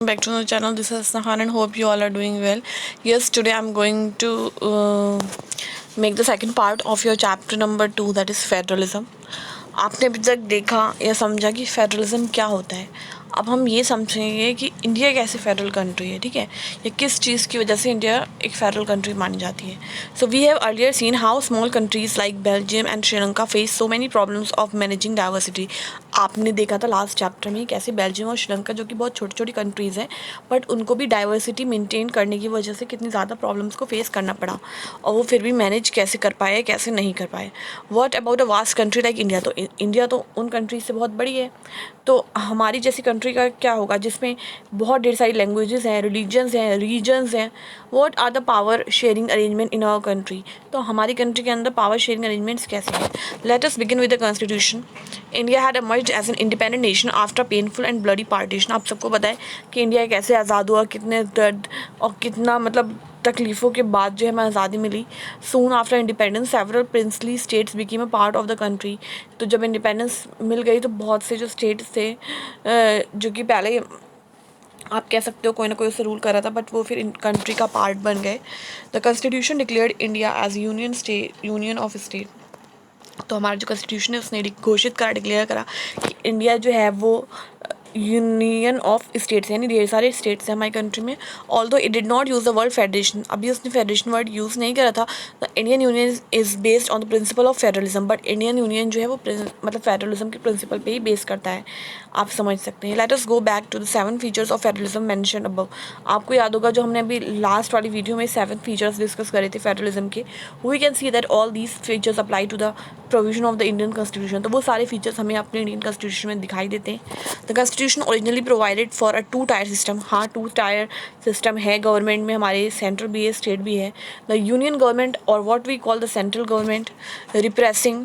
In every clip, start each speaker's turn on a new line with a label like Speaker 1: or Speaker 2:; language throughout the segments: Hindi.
Speaker 1: Back to the channel. This is Nahan and hope you all are doing well. Yes, today I'm going to make the second part of your chapter number 2, that is federalism. आपने अभी तक देखा या समझा कि फेडरलिज्म क्या होता है. अब हम ये समझेंगे कि इंडिया कैसे फेडरल कंट्री है, ठीक है, या किस चीज़ की वजह से इंडिया एक फेडरल कंट्री मानी जाती है. So we have earlier seen how small countries like Belgium and Sri Lanka face so many problems of managing diversity. आपने देखा था लास्ट चैप्टर में कैसे बेल्जियम और श्रीलंका, जो कि बहुत छोटी छोटी कंट्रीज़ हैं, बट उनको भी डाइवर्सिटी मेंटेन करने की वजह से कितनी ज़्यादा प्रॉब्लम्स को फेस करना पड़ा, और वो फिर भी मैनेज कैसे कर पाए, कैसे नहीं कर पाए. What about a vast country like India. तो इंडिया तो उन कंट्रीज से बहुत बड़ी है, तो हमारी जैसी कंट्री का क्या होगा जिसमें बहुत ढेर सारी लैंग्वेजेस हैं, रिलीजन्स हैं, रीजन्स हैं. What are the power sharing arrangement in our country. तो हमारी कंट्री के अंदर पावर शेयरिंग अरेंजमेंट्स कैसे हैं. Let us begin with the constitution. India had emerged as an independent nation after painful and bloody partition. आप सबको पता है कि इंडिया कैसे आज़ाद हुआ, कितने दर्द और कितना तकलीफ़ों के बाद जो है हमें आज़ादी मिली. Soon after independence several princely states became a part of the country. तो जब इंडिपेंडेंस मिल गई तो बहुत से जो स्टेट्स थे जो कि पहले आप कह सकते हो कोई ना कोई उसे रूल कर रहा था, बट वो फिर कंट्री का पार्ट बन गए. The constitution declared India as union of state. तो हमारा जो कॉन्स्टिट्यूशन है उसने घोषित करा, डिक्लेयर करा कि इंडिया जो है वो यूनियन ऑफ स्टेट्स, यानी ढेर सारे स्टेट्स हैं हमारी कंट्री में. Although it did not use the word federation. अभी उसने फेडरेशन वर्ड यूज़ नहीं करा था. The Indian union is based on the principle of federalism. But Indian union जो है वो फेडरलिज्म के प्रिंसिपल पे ही बेस करता है, आप समझ सकते हैं. Let us go back to the 7 features of federalism mention above. आपको याद होगा जो हमने अभी लास्ट वाली वीडियो में 7 फीचर्स डिस्कस करे थे फेडरलिज्म के. We can see that all these features apply to the provision of the Indian constitution. तो वो सारे फीचर्स हमें अपने इंडियन कॉन्स्टिट्यूशन में दिखाई देते हैं. The constitution originally provided for a 2 tier system. हाँ, 2 टायर सिस्टम है गवर्नमेंट में, हमारे सेंट्रल भी है, स्टेट भी है. द यूनियन गवर्नमेंट और what we call the central government repressing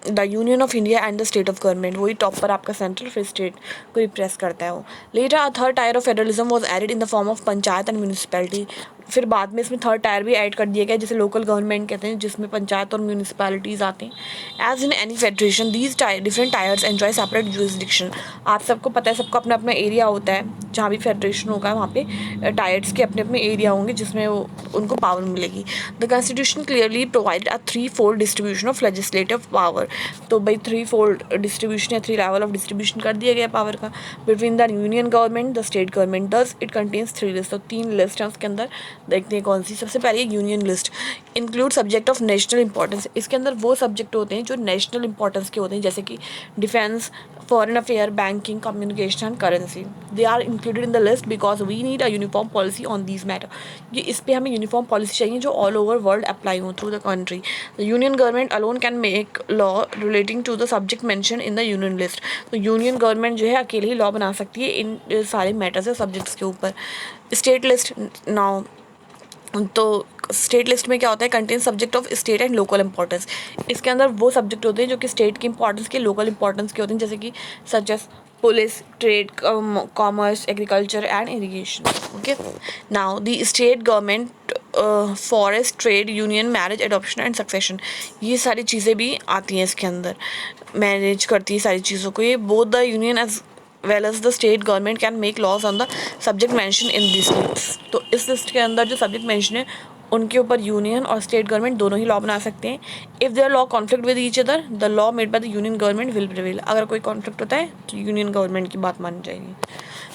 Speaker 1: the union of India and the state of government. वही टॉप पर आपका सेंट्रल फिर स्टेट को रिप्रेस करता है वो. Later a third tier of federalism was added in the form of panchayat and municipality. फिर बाद में इसमें थर्ड टायर भी ऐड कर दिया गया, जिसे लोकल गवर्नमेंट कहते हैं, जिसमें पंचायत और म्यूनिसिपैलिटीज़ आते हैं. As in any federation these different tiers enjoy separate jurisdiction. आप सबको पता है, सबको अपना अपना एरिया होता है. जहाँ भी फेडरेशन होगा वहाँ पे टायर्स के अपने अपने एरिया होंगे जिसमें वो उनको पावर मिलेगी. The constitution clearly provided a 3-fold distribution of legislative power. तो भाई 3-fold डिस्ट्रीब्यूशन या 3 लेवल ऑफ डिस्ट्रीब्यूशन कर दिया गया पावर का between the union government, the state government. Thus it contains 3 list. तो 3 लिस्ट हैं उसके अंदर. देखते हैं कौन सी. सबसे पहले union list. Include subject of national importance. इसके अंदर वो सब्जेक्ट होते हैं जो नेशनल इंपॉर्टेंस के होते हैं, जैसे कि defence, foreign affair, banking, communication and currency. They are included in the list because we need a uniform policy on these matter. ये इस पर हमें यूनिफॉर्म पॉलिसी चाहिए जो ऑल ओवर वर्ल्ड अप्लाई हो through the country. The union government alone can make law relating to the subject mention in the union list. तो यूनियन गवर्नमेंट जो है अकेले ही लॉ बना सकती है इन सारे मैटर्स या सब्जेक्ट्स के ऊपर. State list now. तो स्टेट लिस्ट में क्या होता है, contain subject of state and local importance. इसके अंदर वो सब्जेक्ट होते हैं जो कि स्टेट की इंपॉर्टेंस के, लोकल इंपॉर्टेंस के होते हैं, जैसे कि such as police, trade, commerce, agriculture and irrigation. Okay. Now the state government forest, trade, union, marriage, adoption and succession. ये सारी चीज़ें भी आती हैं इसके अंदर, मैनेज करती है सारी चीज़ों को. ये both the union as well as the state government can make laws on the subject mention in this list. तो इस लिस्ट के अंदर जो सब्जेक्ट मेंशन है उनके ऊपर यूनियन और स्टेट गवर्नमेंट दोनों ही लॉ बना सकते हैं. If there law conflict with each other the law made by the union government will prevail. अगर कोई कॉन्फ्लिक्ट होता है तो यूनियन गवर्नमेंट की बात मानी जाएगी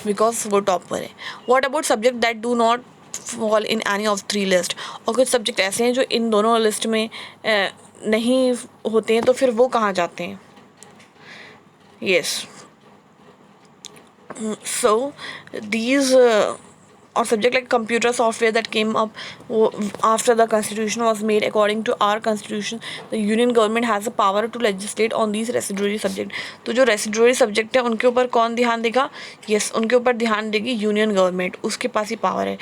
Speaker 1: बिकॉज वो टॉप पर है. What about subject that do not fall in any of 3 list. और कुछ सब्जेक्ट ऐसे हैं जो इन दोनों लिस्ट में नहीं होते हैं, तो फिर वो कहाँ जाते हैं. Yes. So these or subject like computer software that came up after the constitution was made. According to our constitution, the union government has the power to legislate on these residuary subject. तो जो residuary subject है उनके ऊपर कौन ध्यान देगा. yes, उनके ऊपर ध्यान देगी union government. उसके पास ही पावर है.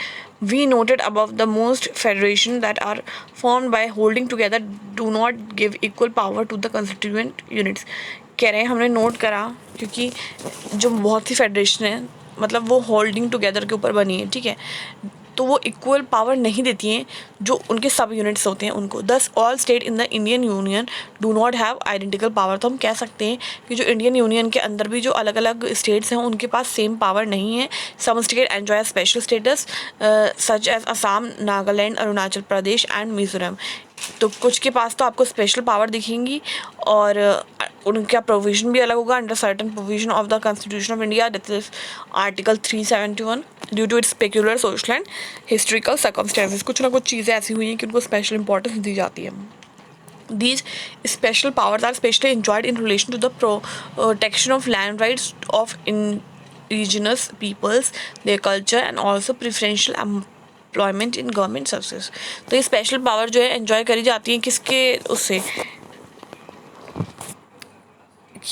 Speaker 1: We noted above the most federation that are formed by holding together do not give equal power to the constituent units. कह रहे हैं हमने नोट करा क्योंकि जो बहुत सी फेडरेशन है, मतलब वो होल्डिंग टुगेदर के ऊपर बनी है, ठीक है. तो वो इक्वल पावर नहीं देती हैं जो उनके सब यूनिट्स होते हैं उनको। दस all state in the Indian union do not have identical power. तो हम कह सकते हैं कि जो इंडियन यूनियन के अंदर भी जो अलग अलग स्टेट्स हैं उनके पास सेम पावर नहीं है। Some state enjoy special status such as Assam, Nagaland, Arunachal Pradesh and Mizoram. तो कुछ के पास तो आपको स्पेशल पावर दिखेंगी और उनका प्रोविजन भी अलग होगा under certain provision of the constitution of India, that is article 371, due to its peculiar social and historical circumstances. कुछ ना कुछ चीज़ें ऐसी हुई हैं कि उनको स्पेशल इंपॉर्टेंस दी जाती है। These special powers are specially enjoyed in relation to the protection of land rights of indigenous peoples, their culture and also preferential employment in government services. तो ये स्पेशल पावर जो है एंजॉय करी जाती है किसके उससे,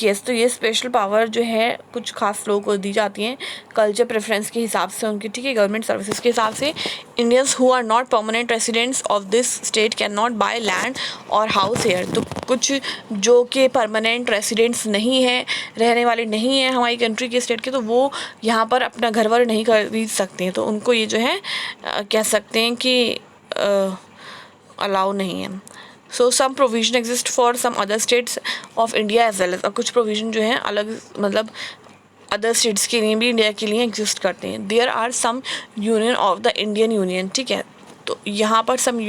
Speaker 1: यस, तो ये स्पेशल पावर जो है कुछ खास लोगों को दी जाती हैं कल्चर प्रेफरेंस के हिसाब से उनकी, ठीक है, गवर्नमेंट सर्विसेज के हिसाब से। Indians who are not permanent residents of this state can not buy land और हाउस हेयर। तो कुछ जो कि परमानेंट रेसिडेंट्स नहीं हैं, रहने वाले नहीं हैं हमारी कंट्री के स्टेट के, तो वो यहाँ पर अपना घर वर नहीं खरीद सकते हैं। तो उनको ये जो है कह सकते हैं कि अलाउ नहीं है। So some provision exist for some other states of India as well as. और कुछ प्रोविजन जो हैं अलग मतलब अदर स्टेट्स के लिए भी इंडिया के लिए एग्जिस्ट करते हैं। There are some union of the Indian union, ठीक है, तो यहाँ पर सम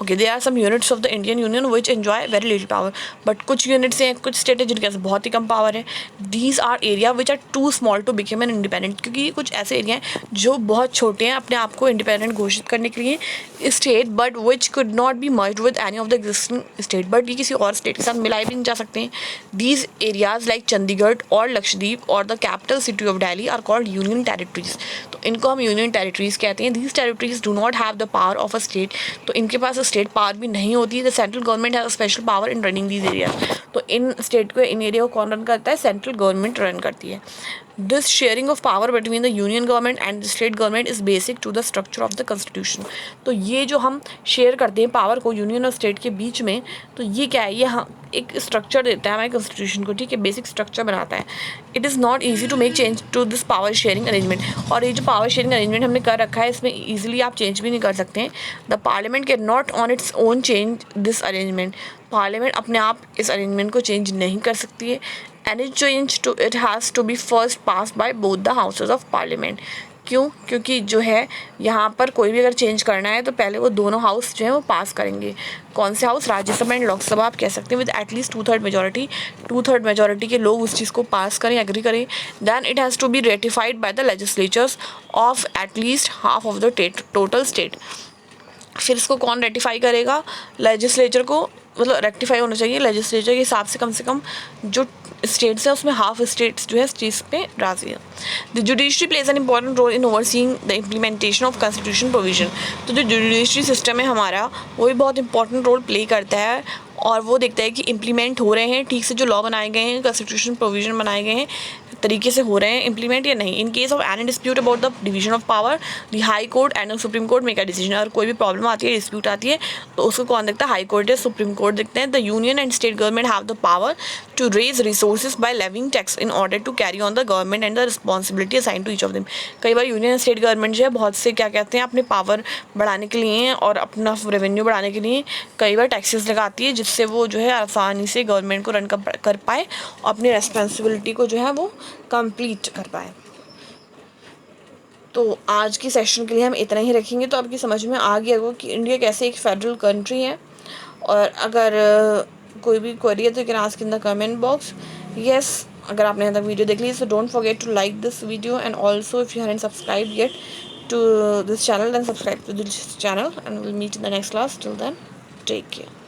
Speaker 1: there are some units of the Indian Union which enjoy very little power, but कुछ units हैं, कुछ स्टेट है जिनके पास बहुत ही कम पावर है। These are area which are too small to become an independent, क्योंकि कुछ ऐसे एरिया हैं जो बहुत छोटे हैं अपने आप को इंडिपेंडेंट घोषित करने के लिए state, but which could not be merged with any of the existing state, but ये किसी और स्टेट के साथ मिलाए भी नहीं जा सकते हैं। These areas like चंडीगढ़ और लक्षद्वीप और the capital city of Delhi are called union territories. तो इनको हम यूनियन टेरिटरीज कहते हैं। These territories do not have the power of a state, तो इनके पास स्टेट पावर भी नहीं होती है। The central government has special power in running these areas. तो इन स्टेट को, इन एरिया को कौन रन करता है? सेंट्रल गवर्नमेंट रन करती है। This sharing of power between the union government and the state government is basic to the structure of the constitution. तो ये जो हम शेयर करते हैं पावर को यूनियन और स्टेट के बीच में, तो ये क्या है? ये हाँ एक स्ट्रक्चर देता है हमारे कॉन्स्टिट्यूशन को, ठीक है, बेसिक स्ट्रक्चर बनाता है। It is not easy to make change to this power sharing arrangement. और ये जो पावर शेयरिंग अरेंजमेंट हमने कर रखा है, इसमें ईजिली आप चेंज भी नहीं कर सकते हैं। The parliament can not on its own change this arrangement. Parliament अपने आप इस अरेंजमेंट को चेंज नहीं कर सकती है। Any change to it has to be first pass by both the houses of parliament. क्यों? क्योंकि जो है यहाँ पर कोई भी अगर चेंज करना है तो पहले वो दोनों हाउस जो है वो पास करेंगे। कौन से हाउस? राज्यसभा एंड लोकसभा आप कह सकते हैं, विद एटलीस्ट 2/3 मेजोरिटी। 2/3 मेजोरिटी के लोग उस चीज़ को पास करें, एग्री करें। Then it has to be ratified by the legislatures of at least half of the total state. फिर इसको कौन रेटिफाई करेगा? लेजिस्लेचर को, मतलब रेक्टिफाई होना चाहिए लेजिस्लेचर के हिसाब से कम जो स्टेट्स है उसमें हाफ स्टेट्स जो है इस चीज़ पे राजी है। The judiciary plays an important role in overseeing the implementation of constitution provision. तो जो जुडिशरी सिस्टम है हमारा, वो भी बहुत इंपॉर्टेंट रोल प्ले करता है और वो देखता है कि इम्प्लीमेंट हो रहे हैं ठीक से, जो लॉ बनाए गए हैं, कॉन्स्टिट्यूशन प्रोविजन बनाए गए हैं, तरीके से हो रहे हैं इम्प्लीमेंट या नहीं। In case of any dispute about the division of power, the high court and supreme court make a decision. अगर कोई भी प्रॉब्लम आती है, डिस्प्यूट आती है, तो उसको कौन देखता है? हाई कोर्ट या सुप्रीम कोर्ट देखते हैं। The union and state government have the power to raise resources by levying tax in order to carry on the government and the responsibility assign to each of them. कई बार यूनियन एंड स्टेट गवर्नमेंट जो है बहुत से क्या कहते हैं, अपने पावर बढ़ाने के लिए और अपना रेवेन्यू बढ़ाने के लिए कई बार टैक्सेस लगाती है, जिससे वो जो है आसानी से गवर्नमेंट को रन कर पाए और अपनी रेस्पॉन्सिबिलिटी को जो है वो कंप्लीट कर पाए। तो आज की सेशन के लिए हम इतना ही रखेंगे। तो आपकी समझ में आ गया होगा कि इंडिया कैसे एक फेडरल कंट्री है। और अगर कोई भी क्वेरी है तो you can ask in the comment box. Yes, अगर आपने यहाँ तक वीडियो देख ली, so don't forget to like this video and also if you haven't subscribe yet to this channel, then subscribe to this channel and will meet in the next class. Till then, take care.